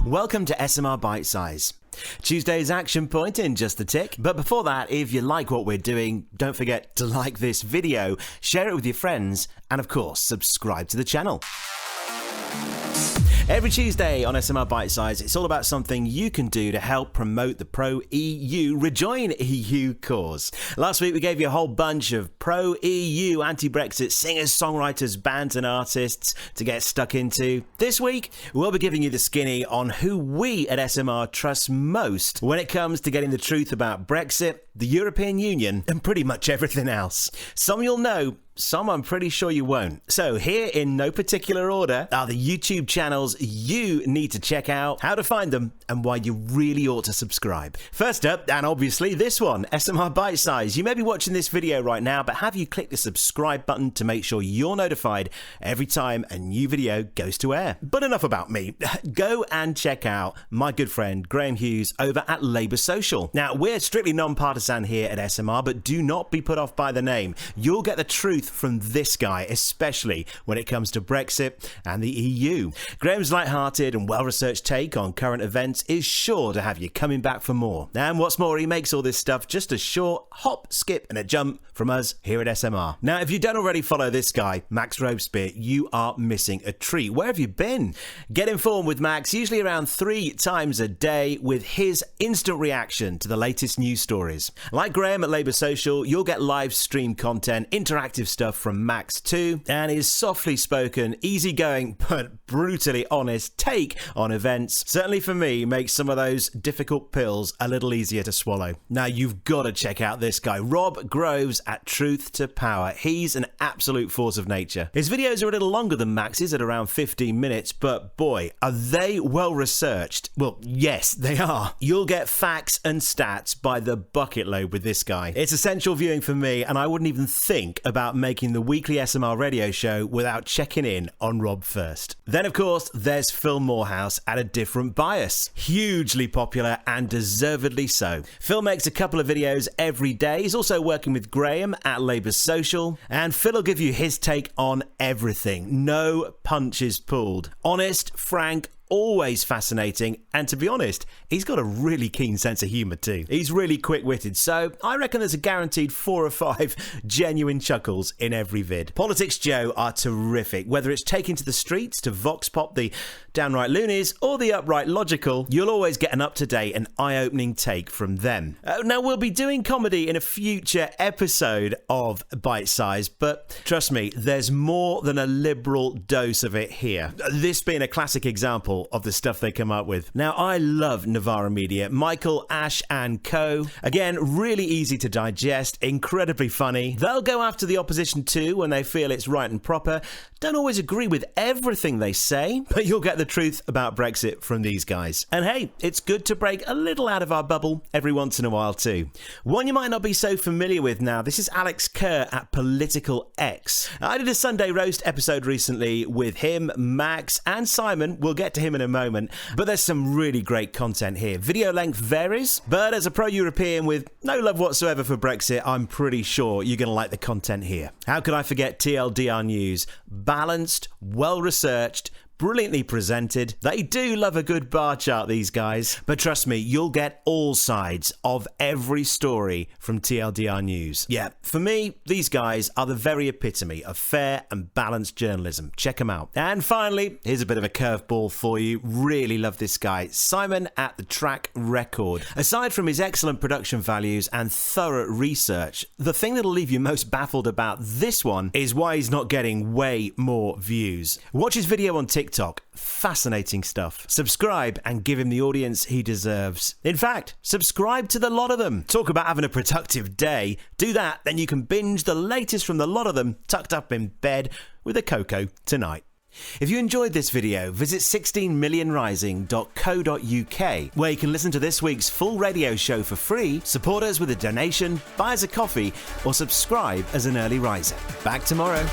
Welcome to SMR Bitesize. Tuesday's action point in just a tick. But before that, if you like what we're doing, don't forget to like this video, share it with your friends, and of course, subscribe to the channel. Every Tuesday on SMR Bitesize, it's all about something you can do to help promote the pro-EU Rejoin EU cause. Last week, we gave you a whole bunch of pro-EU anti-Brexit singers, songwriters, bands and artists to get stuck into. This week, we'll be giving you the skinny on who we at SMR trust most when it comes to getting the truth about Brexit, the European Union, and pretty much everything else. Some you'll know, some I'm pretty sure you won't. So here, in no particular order, are the YouTube channels you need to check out, how to find them, and why you really ought to subscribe. First up, and obviously this one, SMR Bitesize. You may be watching this video right now, but have you clicked the subscribe button to make sure you're notified every time a new video goes to air? But enough about me. Go and check out my good friend Graham Hughes over at Labour Social. Now, we're strictly non-partisan here at SMR, but do not be put off by the name. You'll get the truth from this guy, especially when it comes to Brexit and the EU. Graham's light-hearted and well-researched take on current events is sure to have you coming back for more. And what's more, he makes all this stuff just a short hop, skip and a jump from us here at SMR. Now, if you don't already follow this guy, Max Robespierre, you are missing a treat. Where have you been? Get informed with Max, usually around 3 times a day, with his instant reaction to the latest news stories. Like Graham at Labour Social, you'll get live stream content, interactive stuff from Max too, and his softly spoken, easygoing but brutally honest take on events, certainly for me, makes some of those difficult pills a little easier to swallow. Now, you've got to check out this guy, Rob Groves at Truth to Power. He's an absolute force of nature. His videos are a little longer than Max's at around 15 minutes, but boy, are they well researched. Well, yes, they are. You'll get facts and stats by the bucket load with this guy. It's essential viewing for me, and I wouldn't even think about making the weekly SMR radio show without checking in on Rob first. Then, of course, there's Phil Morehouse at A Different Bias. Hugely popular and deservedly so. Phil makes a couple of videos every day. He's also working with Graham at Labour Social, and Phil will give you his take on everything. No punches pulled. Honest, frank, always fascinating, and to be honest, he's got a really keen sense of humour too. He's really quick-witted, so I reckon there's a guaranteed 4 or 5 genuine chuckles in every vid. Politics Joe are terrific. Whether it's taking to the streets to vox pop the downright loonies or the upright logical, you'll always get an up-to-date and eye-opening take from them. Now, we'll be doing comedy in a future episode of Bitesize, but trust me, there's more than a liberal dose of it here. This being a classic example of the stuff they come up with. Now, I love Novara Media, Michael, Ash and co. Again, really easy to digest, incredibly funny. They'll go after the opposition too when they feel it's right and proper. Don't always agree with everything they say, but you'll get the truth about Brexit from these guys. And hey, it's good to break a little out of our bubble every once in a while too. One you might not be so familiar with now, this is Alex Kerr at Political X. I did a Sunday Roast episode recently with him, Max and Simon. We'll get to him in a moment, but there's some really great content here. Video length varies, but as a pro-European with no love whatsoever for Brexit, I'm pretty sure you're going to like the content here. How could I forget TLDR News? Balanced, well-researched, brilliantly presented. They do love a good bar chart, these guys. But trust me, you'll get all sides of every story from TLDR News. Yeah, for me, these guys are the very epitome of fair and balanced journalism. Check them out. And finally, here's a bit of a curveball for you. Really love this guy, Simon at The Track Record. Aside from his excellent production values and thorough research, the thing that'll leave you most baffled about this one is why he's not getting way more views. Watch his video on TikTok. Fascinating stuff. Subscribe and give him the audience he deserves. In fact, subscribe to the lot of them. Talk about having a productive day. Do that, then you can binge the latest from the lot of them tucked up in bed with a cocoa tonight. If you enjoyed this video, visit 16millionrising.co.uk, where you can listen to this week's full radio show for free, support us with a donation, buy us a coffee, or subscribe as an early riser. Back tomorrow.